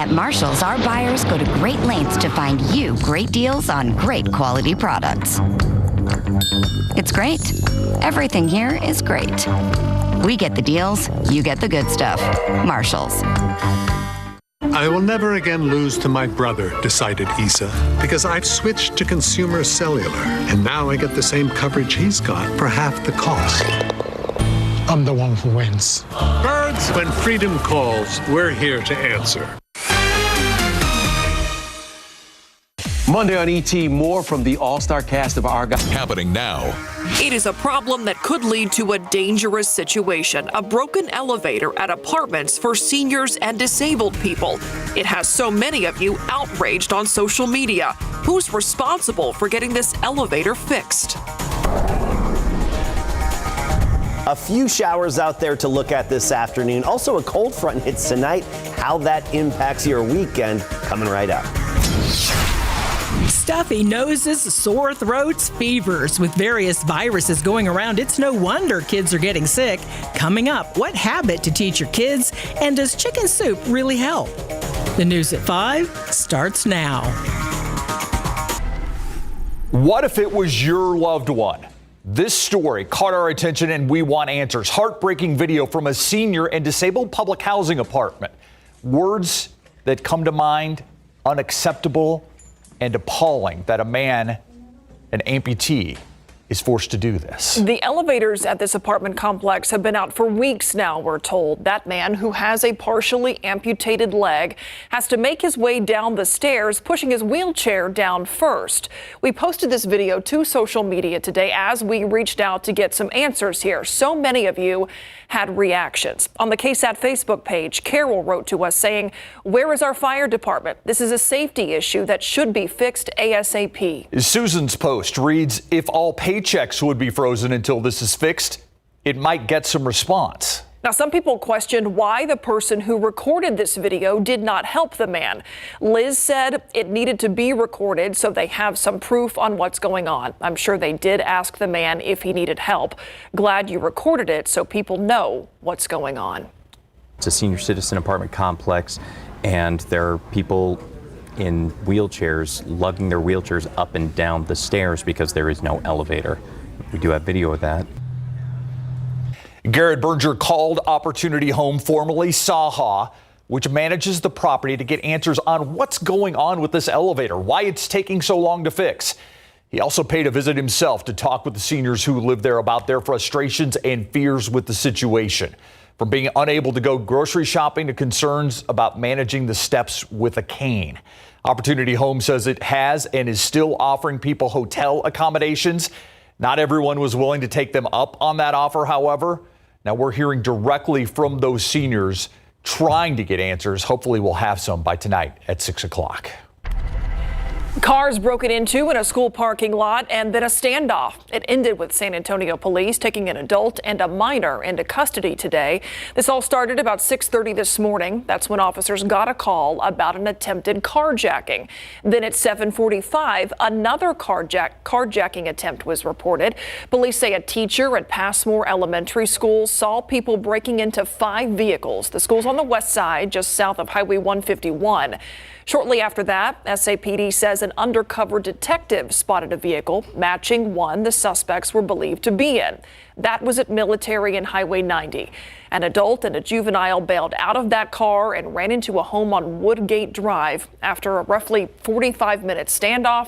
At Marshall's, our buyers go to great lengths to find you great deals on great quality products. It's great. Everything here is great. We get the deals, you get the good stuff. Marshall's. I will never again lose to my brother, decided Issa, because I've switched to consumer cellular, and now I get the same coverage he's got for half the cost. I'm the one who wins. Birds, when freedom calls, we're here to answer. Monday on ET, more from the all-star cast of Argyle. Happening now. It is a problem that could lead to a dangerous situation, a broken elevator at apartments for seniors and disabled people. It has so many of you outraged on social media. Who's responsible for getting this elevator fixed? A few showers out there to look at this afternoon. Also, a cold front hits tonight. How that impacts your weekend, coming right up. Stuffy noses, sore throats, fevers. With various viruses going around, it's no wonder kids are getting sick. Coming up, what habit to teach your kids? And does chicken soup really help? The news at 5 starts now. What if it was your loved one? This story caught our attention and we want answers. Heartbreaking video from a senior and disabled public housing apartment. Words that come to mind: unacceptable and appalling that a man, an amputee, is forced to do this. The elevators at this apartment complex have been out for weeks now, we're told. That man, who has a partially amputated leg, has to make his way down the stairs, pushing his wheelchair down first. We posted this video to social media today as we reached out to get some answers here. So many of you had reactions. On the KSAT Facebook page, Carol wrote to us saying, "Where is our fire department? This is a safety issue that should be fixed ASAP." Susan's post reads, "If all paychecks would be frozen until this is fixed, it might get some response." Now, some people questioned why the person who recorded this video did not help the man. Liz said it needed to be recorded so they have some proof on what's going on. I'm sure they did ask the man if he needed help. Glad you recorded it so people know what's going on. It's a senior citizen apartment complex, and there are people in wheelchairs lugging their wheelchairs up and down the stairs because there is no elevator. We do have video of that. Garrett Berger called Opportunity Home, formerly Saha, which manages the property, to get answers on what's going on with this elevator, why it's taking so long to fix. He also paid a visit himself to talk with the seniors who live there about their frustrations and fears with the situation. From being unable to go grocery shopping to concerns about managing the steps with a cane. Opportunity Home says it has and is still offering people hotel accommodations. Not everyone was willing to take them up on that offer, however. Now we're hearing directly from those seniors trying to get answers. Hopefully we'll have some by tonight at 6 o'clock. Cars broken into in a school parking lot and then a standoff. It ended with San Antonio police taking an adult and a minor into custody today. This all started about 6:30 this morning. That's when officers got a call about an attempted carjacking. Then at 7:45, another carjacking attempt was reported. Police say a teacher at Passmore Elementary School saw people breaking into 5 vehicles. The school's on the west side, just south of Highway 151. Shortly after that, SAPD says an undercover detective spotted a vehicle matching one the suspects were believed to be in. That was at Military and Highway 90. An adult and a juvenile bailed out of that car and ran into a home on Woodgate Drive. After a roughly 45-minute standoff,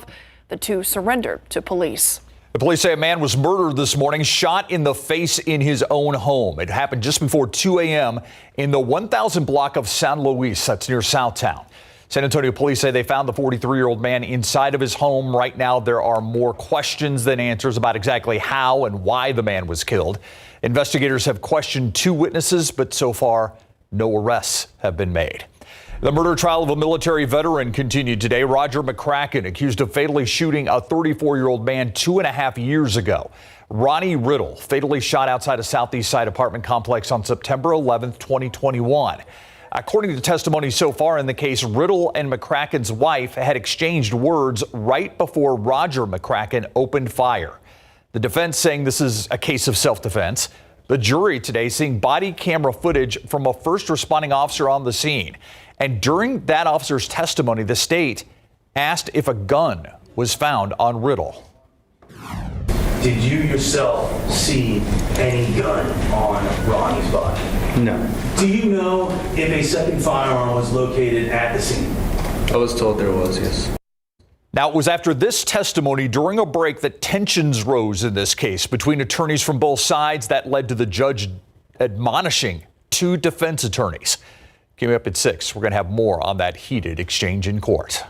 the two surrendered to police. The police say a man was murdered this morning, shot in the face in his own home. It happened just before 2 a.m. in the 1000 block of San Luis. That's near Southtown. San Antonio police say they found the 43-year-old man inside of his home. Right now, there are more questions than answers about exactly how and why the man was killed. Investigators have questioned 2 witnesses, but so far, no arrests have been made. The murder trial of a military veteran continued today. Roger McCracken, accused of fatally shooting a 34-year-old man 2.5 years ago. Ronnie Riddle fatally shot outside a Southeast Side apartment complex on September 11th, 2021. According to testimony so far in the case, Riddle and McCracken's wife had exchanged words right before Roger McCracken opened fire. The defense saying this is a case of self-defense. The jury today seeing body camera footage from a first responding officer on the scene. And during that officer's testimony, the state asked if a gun was found on Riddle. Did you yourself see any gun on Ronnie's body? No. Do you know if a second firearm was located at the scene? I was told there was, yes. Now, it was after this testimony during a break that tensions rose in this case between attorneys from both sides. That led to the judge admonishing two defense attorneys. Coming up at 6, we're going to have more on that heated exchange in court.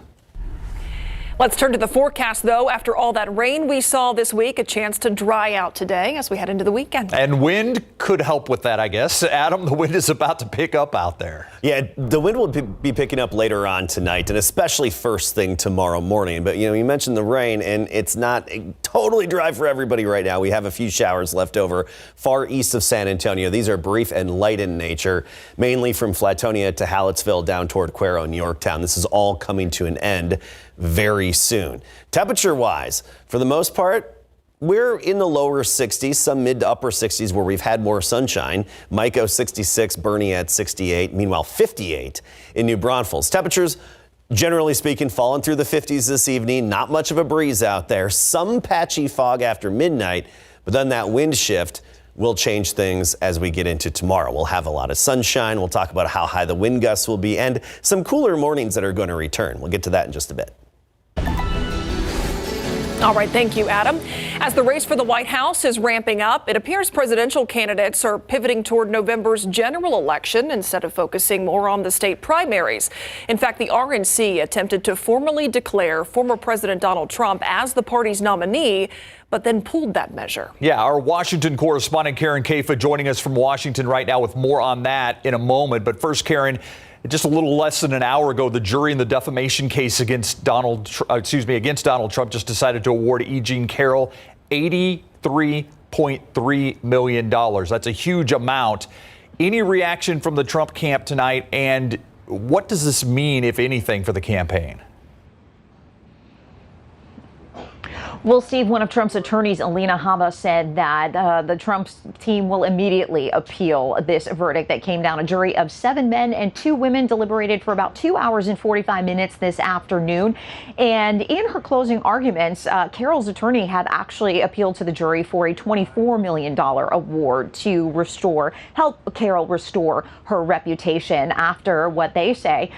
Let's turn to the forecast, though. After all that rain we saw this week, a chance to dry out today as we head into the weekend. And wind could help with that, I guess. Adam, the wind is about to pick up out there. Yeah, the wind will be picking up later on tonight, and especially first thing tomorrow morning. But, you mentioned the rain, and it's not totally dry for everybody right now. We have a few showers left over far east of San Antonio. These are brief and light in nature, mainly from Flatonia to Hallettsville down toward Cuero and Yorktown. This is all coming to an end very soon. Temperature-wise, for the most part, we're in the lower 60s, some mid to upper 60s where we've had more sunshine. Mico 66, Bernie at 68, meanwhile 58 in New Braunfels. Temperatures, generally speaking, falling through the 50s this evening. Not much of a breeze out there. Some patchy fog after midnight, but then that wind shift will change things as we get into tomorrow. We'll have a lot of sunshine. We'll talk about how high the wind gusts will be and some cooler mornings that are going to return. We'll get to that in just a bit. All right, thank you, Adam. As the race for the White House is ramping up, it appears presidential candidates are pivoting toward November's general election instead of focusing more on the state primaries. In fact, the RNC attempted to formally declare former President Donald Trump as the party's nominee, but then pulled that measure. Yeah, our Washington correspondent Karen Caifa joining us from Washington right now with more on that in a moment. But first, Karen, just a little less than an hour ago, the jury in the defamation case against Donald Trump just decided to award E. Jean Carroll $83.3 million. That's a huge amount. Any reaction from the Trump camp tonight? And what does this mean, if anything, for the campaign? Well, Steve, one of Trump's attorneys, Alina Habba, said that the Trump team will immediately appeal this verdict that came down. A jury of 7 men and 2 women deliberated for about 2 hours and 45 minutes this afternoon. And in her closing arguments, Carroll's attorney had actually appealed to the jury for a $24 million award to help Carroll restore her reputation after what they say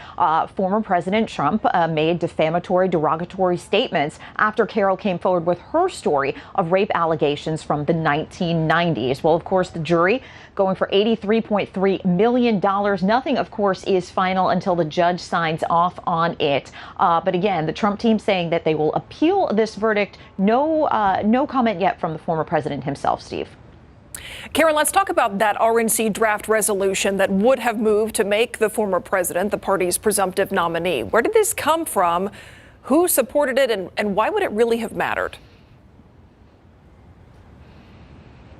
former President Trump made defamatory, derogatory statements after Carroll came forward with her story of rape allegations from the 1990s. Well, of course, the jury going for $83.3 million. Nothing, of course, is final until the judge signs off on it. But again, the Trump team saying that they will appeal this verdict. No comment yet from the former president himself, Steve. Karen, let's talk about that RNC draft resolution that would have moved to make the former president the party's presumptive nominee. Where did this come from? Who supported it, and why would it really have mattered?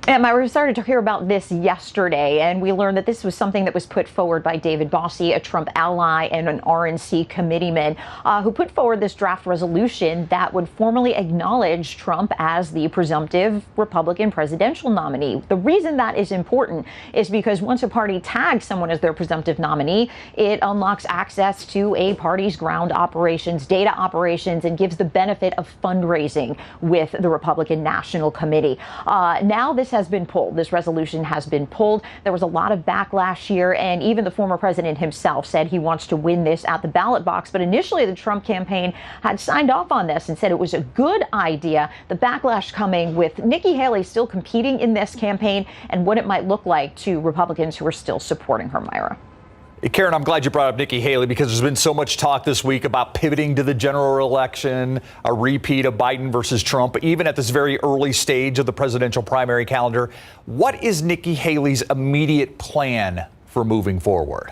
And we started to hear about this yesterday, and we learned that this was something that was put forward by David Bossie, a Trump ally and an RNC committeeman, who put forward this draft resolution that would formally acknowledge Trump as the presumptive Republican presidential nominee. The reason that is important is because once a party tags someone as their presumptive nominee, it unlocks access to a party's ground operations, data operations, and gives the benefit of fundraising with the Republican National Committee. Now this has been pulled. This resolution has been pulled. There was a lot of backlash here, and even the former president himself said he wants to win this at the ballot box. But initially, the Trump campaign had signed off on this and said it was a good idea. The backlash coming with Nikki Haley still competing in this campaign and what it might look like to Republicans who are still supporting her, Myra. Karen, I'm glad you brought up Nikki Haley because there's been so much talk this week about pivoting to the general election, a repeat of Biden versus Trump, even at this very early stage of the presidential primary calendar. What is Nikki Haley's immediate plan for moving forward?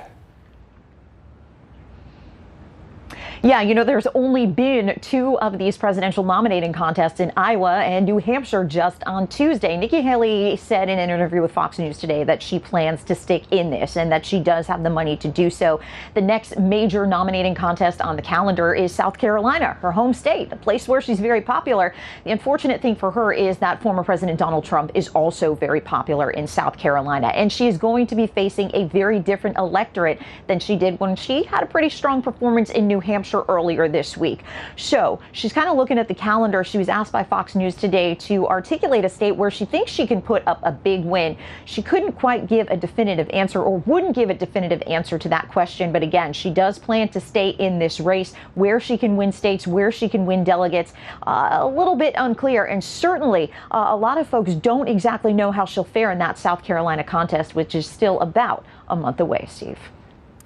Yeah, you know, there's only been 2 of these presidential nominating contests in Iowa and New Hampshire just on Tuesday. Nikki Haley said in an interview with Fox News today that she plans to stick in this and that she does have the money to do so. The next major nominating contest on the calendar is South Carolina, her home state, a place where she's very popular. The unfortunate thing for her is that former President Donald Trump is also very popular in South Carolina, and she is going to be facing a very different electorate than she did when she had a pretty strong performance in New Hampshire earlier this week. So she's kind of looking at the calendar. She was asked by Fox News today to articulate a state where she thinks she can put up a big win. She couldn't quite give a definitive answer, or wouldn't give a definitive answer to that question. But again, she does plan to stay in this race. Where she can win states, where she can win delegates, a little bit unclear. And certainly a lot of folks don't exactly know how she'll fare in that South Carolina contest, which is still about a month away, Steve.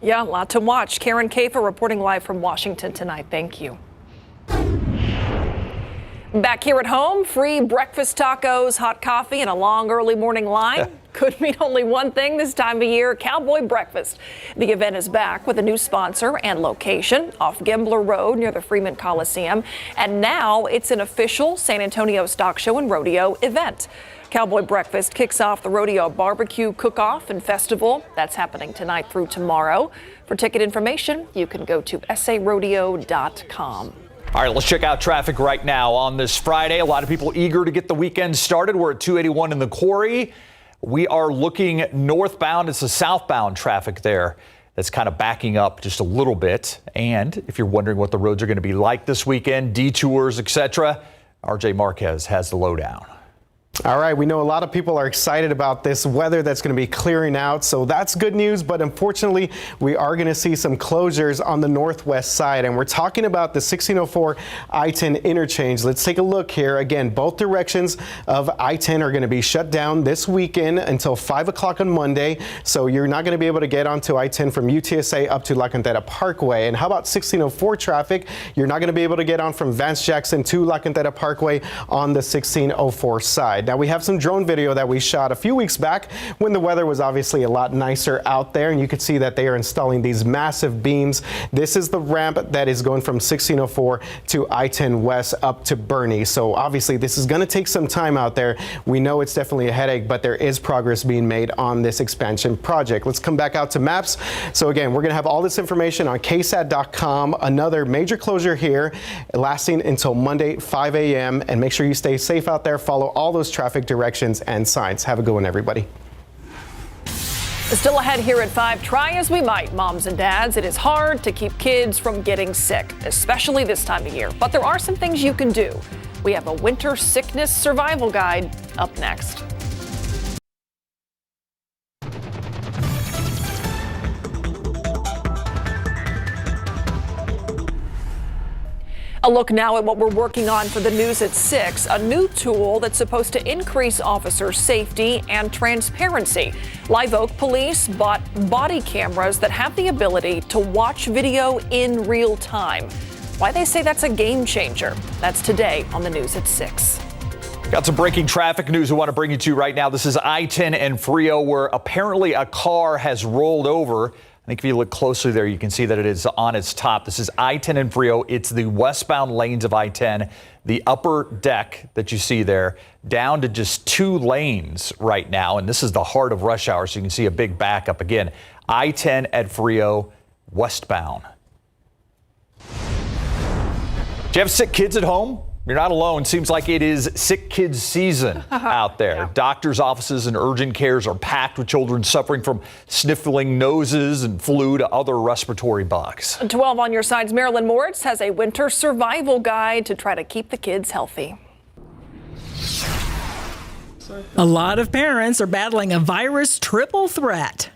Yeah, a lot to watch. Karen Kafer reporting live from Washington tonight. Thank you. Back here at home, free breakfast tacos, hot coffee, and a long early morning line could mean only one thing this time of year: Cowboy Breakfast. The event is back with a new sponsor and location off Gembler Road near the Freeman Coliseum. And now it's an official San Antonio Stock Show and Rodeo event. Cowboy Breakfast kicks off the Rodeo Barbecue Cook-Off and Festival. That's happening tonight through tomorrow. For ticket information, you can go to sarodeo.com. All right, let's check out traffic right now on this Friday. A lot of people eager to get the weekend started. We're at 281 in the Quarry. We are looking northbound. It's the southbound traffic there that's kind of backing up just a little bit. And if you're wondering what the roads are going to be like this weekend, detours, etc., RJ Marquez has the lowdown. All right, we know a lot of people are excited about this weather that's going to be clearing out, so that's good news. But unfortunately, we are going to see some closures on the northwest side, and we're talking about the 1604 I-10 interchange. Let's take a look here. Again, both directions of I-10 are going to be shut down this weekend until 5 o'clock on Monday, so you're not going to be able to get onto I-10 from UTSA up to La Cantera Parkway. And how about 1604 traffic? You're not going to be able to get on from Vance Jackson to La Cantera Parkway on the 1604 side. Now, we have some drone video that we shot a few weeks back when the weather was obviously a lot nicer out there, and you could see that they are installing these massive beams. This is the ramp that is going from 1604 to I-10 West up to Bernie. So obviously this is going to take some time out there. We know it's definitely a headache, but there is progress being made on this expansion project. Let's come back out to maps. So again, we're going to have all this information on KSAT.com. Another major closure here lasting until Monday, 5 a.m. And make sure you stay safe out there. Follow all those traffic directions and signs. Have a good one, everybody. Still ahead here at 5. Try as we might, moms and dads, it is hard to keep kids from getting sick, especially this time of year. But there are some things you can do. We have a winter sickness survival guide up next. A look now at what we're working on for the news at 6, a new tool that's supposed to increase officer safety and transparency. Live Oak Police bought body cameras that have the ability to watch video in real time. Why they say that's a game changer. That's today on the news at 6. Got some breaking traffic news I want to bring you to right now. This is I-10 and Frio, where apparently a car has rolled over. I think if you look closely there, you can see that it is on its top. This is I-10 and Frio. It's the westbound lanes of I-10. The upper deck that you see there, down to just 2 lanes right now. And this is the heart of rush hour, so you can see a big backup again. I-10 at Frio, westbound. Do you have sick kids at home? You're not alone. Seems like it is sick kids season out there. Yeah. Doctors' offices and urgent cares are packed with children suffering from sniffling noses and flu to other respiratory bugs. 12 on your side's Marilyn Moritz has a winter survival guide to try to keep the kids healthy. A lot of parents are battling a virus triple threat.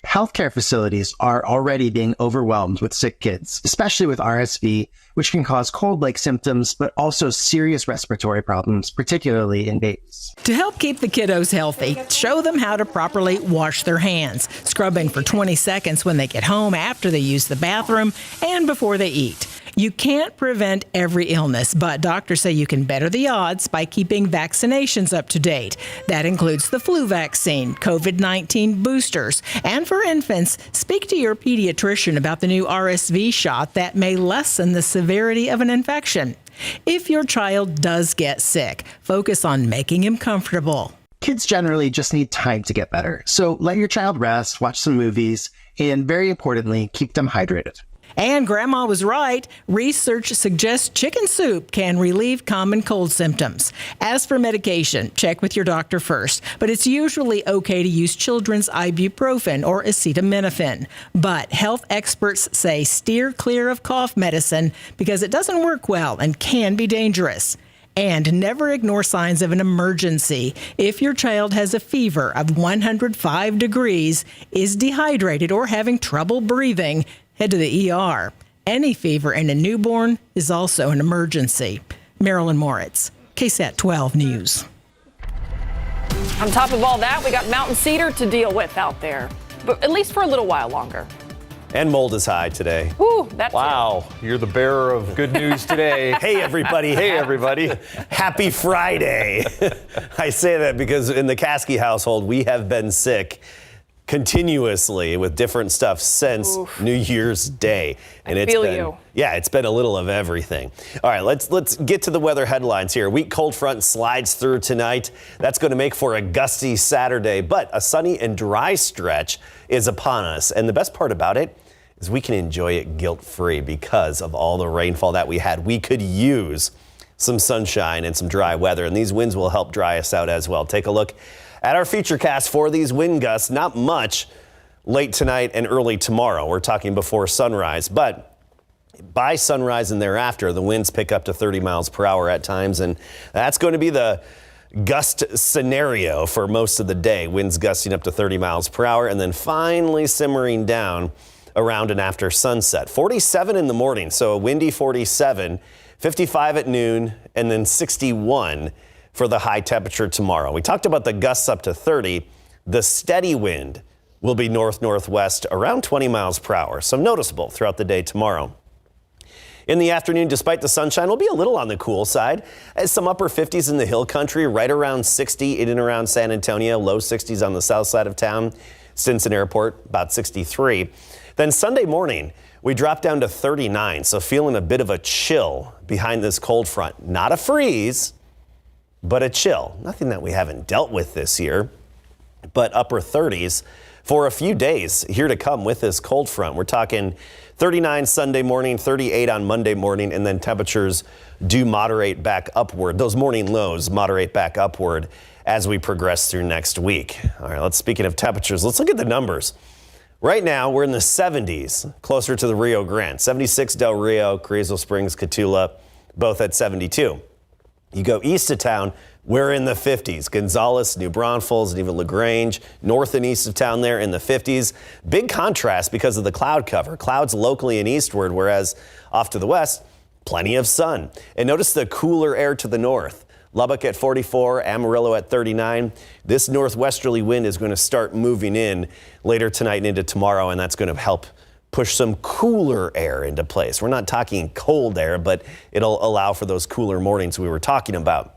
Healthcare facilities are already being overwhelmed with sick kids, especially with RSV, which can cause cold-like symptoms, but also serious respiratory problems, particularly in babies. To help keep the kiddos healthy, show them how to properly wash their hands, scrubbing for 20 seconds when they get home, after they use the bathroom, and before they eat. You can't prevent every illness, but doctors say you can better the odds by keeping vaccinations up to date. That includes the flu vaccine, COVID-19 boosters, and for infants, speak to your pediatrician about the new RSV shot that may lessen the severity of an infection. If your child does get sick, focus on making him comfortable. Kids generally just need time to get better, so let your child rest, watch some movies, and very importantly, keep them hydrated. And Grandma was right. Research suggests chicken soup can relieve common cold symptoms. As for medication, check with your doctor first, but it's usually okay to use children's ibuprofen or acetaminophen. But health experts say steer clear of cough medicine because it doesn't work well and can be dangerous. And never ignore signs of an emergency. If your child has a fever of 105 degrees, is dehydrated, or having trouble breathing, head to the ER. Any fever in a newborn is also an emergency. Marilyn Moritz, KSAT 12 News. On top of all that, we got mountain cedar to deal with out there, but at least for a little while longer. And mold is high today. Ooh, that's wow. You're the bearer of good news today. Hey, everybody. Hey, everybody. Happy Friday. I say that because in the Caskey household, we have been sick continuously with different stuff since New Year's Day. And it's been a little of everything. All right, let's get to the weather headlines here. Weak cold front slides through tonight. That's going to make for a gusty Saturday, but a sunny and dry stretch is upon us. And the best part about it is we can enjoy it guilt-free because of all the rainfall that we had. We could use some sunshine and some dry weather, and these winds will help dry us out as well. Take a look at our feature cast for these wind gusts. Not much late tonight and early tomorrow. We're talking before sunrise, but by sunrise and thereafter, the winds pick up to 30 miles per hour at times, and that's going to be the gust scenario for most of the day. Winds gusting up to 30 miles per hour and then finally simmering down around and after sunset. 47 in the morning, so a windy 47, 55 at noon, and then 61 for the high temperature tomorrow. We talked about the gusts up to 30. The steady wind will be north-northwest around 20 miles per hour, so noticeable throughout the day tomorrow. In the afternoon, despite the sunshine, we'll be a little on the cool side. As some upper 50s in the hill country, right around 60 in and around San Antonio, low 60s on the south side of town. Stinson Airport, about 63. Then Sunday morning, we drop down to 39, so feeling a bit of a chill behind this cold front. Not a freeze, but a chill. Nothing that we haven't dealt with this year, but upper 30s for a few days here to come with this cold front. We're talking 39 Sunday morning, 38 on Monday morning, and then temperatures do moderate back upward. Those morning lows moderate back upward as we progress through next week. All right, speaking of temperatures, let's look at the numbers. Right now, we're in the 70s, closer to the Rio Grande. 76 Del Rio, Carrizo Springs, Cotulla, both at 72. You go east of town, we're in the 50s. Gonzales, New Braunfels, and even LaGrange, north and east of town there in the 50s. Big contrast because of the cloud cover. Clouds locally and eastward, whereas off to the west, plenty of sun. And notice the cooler air to the north. Lubbock at 44, Amarillo at 39. This northwesterly wind is going to start moving in later tonight and into tomorrow, and that's going to help push some cooler air into place. We're not talking cold air, but it'll allow for those cooler mornings we were talking about.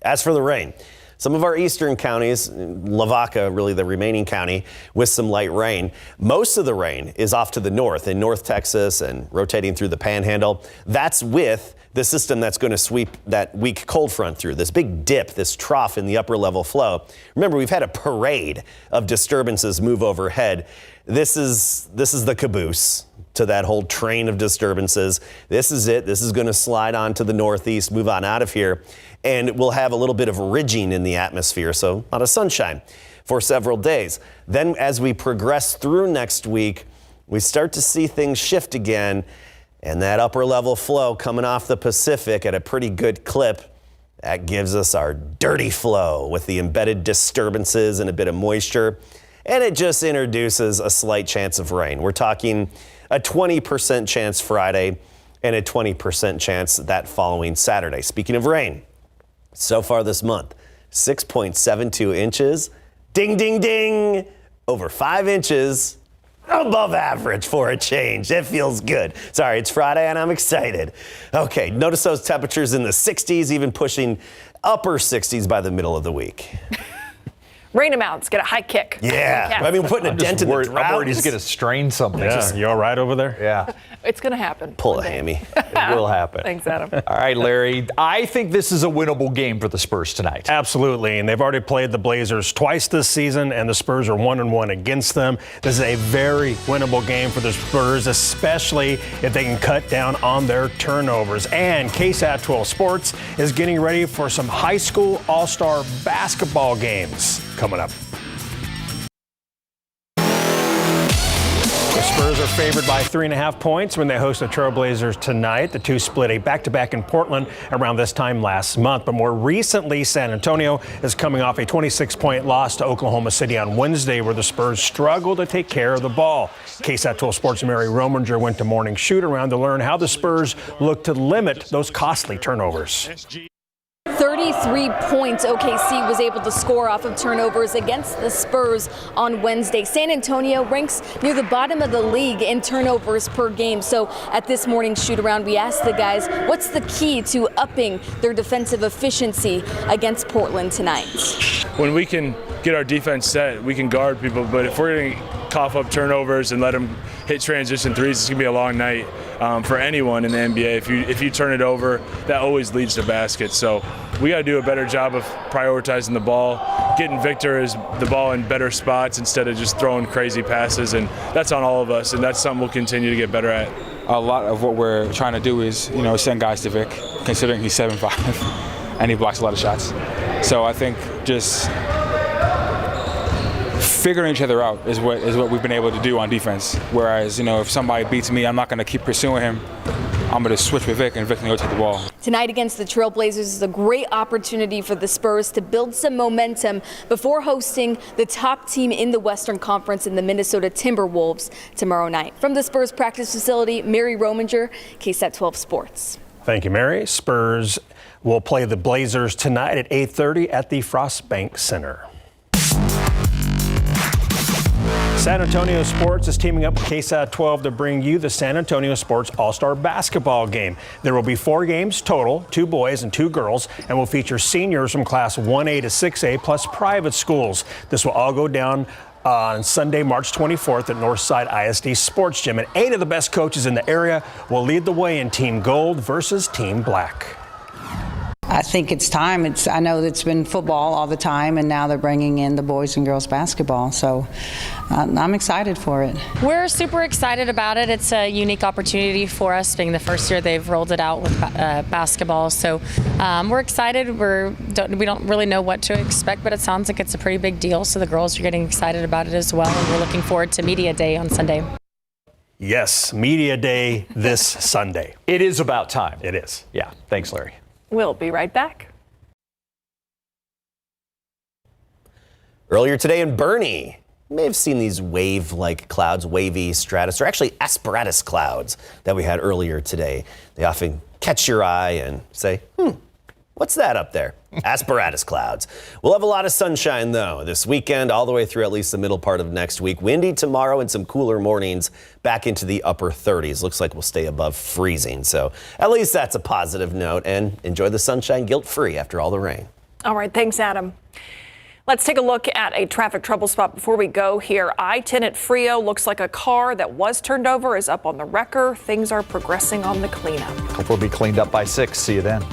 As for the rain, some of our eastern counties, Lavaca, really the remaining county, with some light rain. Most of the rain is off to the north in North Texas and rotating through the Panhandle. That's with the system that's going to sweep that weak cold front through, this big dip, this trough in the upper level flow. Remember, we've had a parade of disturbances move overhead. This is the caboose to that whole train of disturbances. This is it. This is going to slide on to the northeast, move on out of here, and we'll have a little bit of ridging in the atmosphere, so a lot of sunshine for several days. Then as we progress through next week, we start to see things shift again, and that upper level flow coming off the Pacific at a pretty good clip, that gives us our dirty flow with the embedded disturbances and a bit of moisture. And it just introduces a slight chance of rain. We're talking a 20% chance Friday and a 20% chance that following Saturday. Speaking of rain, so far this month, 6.72 inches. Ding, ding, ding. Over 5 inches above average for a change. It feels good. Sorry, it's Friday and I'm excited. Okay, notice those temperatures in the 60s, even pushing upper 60s by the middle of the week. Rain amounts get a high kick. Yeah, I mean, we're putting a dent in the drought. I'm worried he's going to strain something. Yeah, you all right over there? Yeah. It's going to happen. Pull a hammy. It will happen. Thanks, Adam. All right, Larry. I think this is a winnable game for the Spurs tonight. Absolutely, and they've already played the Blazers twice this season, and the Spurs are 1-1 against them. This is a very winnable game for the Spurs, especially if they can cut down on their turnovers. And KSAT 12 Sports is getting ready for some high school all-star basketball games coming up. The Spurs are favored by 3.5 points when they host the Trailblazers tonight. The two split a back-to-back in Portland around this time last month. But more recently, San Antonio is coming off a 26-point loss to Oklahoma City on Wednesday, where the Spurs struggled to take care of the ball. KSAT 12 Sports' Mary Rominger went to morning shoot-around to learn how the Spurs look to limit those costly turnovers. 33 points OKC was able to score off of turnovers against the Spurs on Wednesday. San Antonio ranks near the bottom of the league in turnovers per game. So at this morning's shoot-around, we asked the guys, what's the key to upping their defensive efficiency against Portland tonight? When we can get our defense set, we can guard people, but if we're going to cough up turnovers and let them hit transition threes, it's going to be a long night for anyone in the NBA. If you turn it over, that always leads to baskets. So we got to do a better job of prioritizing the ball, getting Victor the ball in better spots instead of just throwing crazy passes, and that's on all of us, and that's something we'll continue to get better at. A lot of what we're trying to do is, send guys to Vic, considering he's 7'5", and he blocks a lot of shots. So I think just figuring each other out is what we've been able to do on defense. Whereas, if somebody beats me, I'm not going to keep pursuing him. I'm going to switch with Vic, and Vic can go take the ball. Tonight against the Trailblazers is a great opportunity for the Spurs to build some momentum before hosting the top team in the Western Conference in the Minnesota Timberwolves tomorrow night. From the Spurs practice facility, Mary Rominger, KSAT 12 Sports. Thank you, Mary. Spurs will play the Blazers tonight at 8:30 at the Frostbank Center. San Antonio Sports is teaming up with KSAT 12 to bring you the San Antonio Sports All-Star Basketball Game. There will be 4 games total, 2 boys and 2 girls, and will feature seniors from Class 1A to 6A plus private schools. This will all go down on Sunday, March 24th at Northside ISD Sports Gym. And 8 of the best coaches in the area will lead the way in Team Gold versus Team Black. I think it's time. I know that it's been football all the time, and now they're bringing in the boys and girls basketball. So I'm excited for it. We're super excited about it. It's a unique opportunity for us, being the first year they've rolled it out with basketball. So we're excited. We don't really know what to expect, but it sounds like it's a pretty big deal. So the girls are getting excited about it as well, and we're looking forward to Media Day on Sunday. Yes, Media Day this Sunday. It is about time. It is. Yeah. Thanks, Larry. We'll be right back. Earlier today in Bernie, you may have seen these wave-like clouds, wavy stratus, or actually asperatus clouds that we had earlier today. They often catch your eye and say, what's that up there? Asperatus clouds. We'll have a lot of sunshine, though, this weekend, all the way through at least the middle part of next week. Windy tomorrow and some cooler mornings back into the upper 30s. Looks like we'll stay above freezing. So at least that's a positive note. And enjoy the sunshine guilt-free after all the rain. All right. Thanks, Adam. Let's take a look at a traffic trouble spot before we go here. I-10 at Frio looks like a car that was turned over is up on the wrecker. Things are progressing on the cleanup. Hopefully it'll be cleaned up by 6. See you then.